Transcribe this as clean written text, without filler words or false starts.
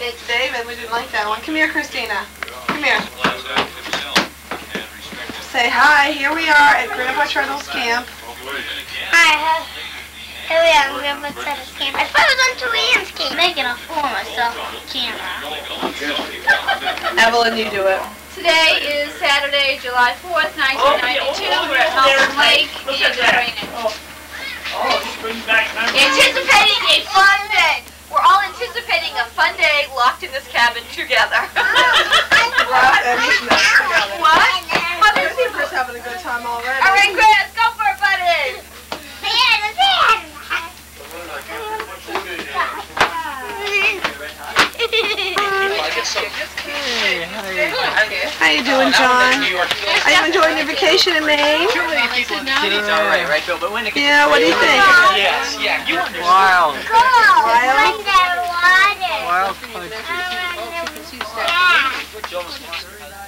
It's David. We didn't like that one. Come here, Christina. Come here. Say hi. Here we are at Grandpa Treadle's camp. Hi. Here we are at Grandpa Treadle's camp. I thought it was on Julian's camp. I'm making a fool of myself on camera. Evelyn, you do it. Today is Saturday, July 4th, 1992. We're at Mountain Lake and it's raining. Anticipating a fun day. We're all anticipating a fun day locked in this cabin together. What? Christopher's having a good time already. All right, Chris, go for it, buddy. How you doing, John? Are you enjoying your vacation in Maine? Too many people in the city's alright, right, Bill? But when it gets What do you think? Yes, yeah, you understand. Wild. Wild? Wild country. Yeah.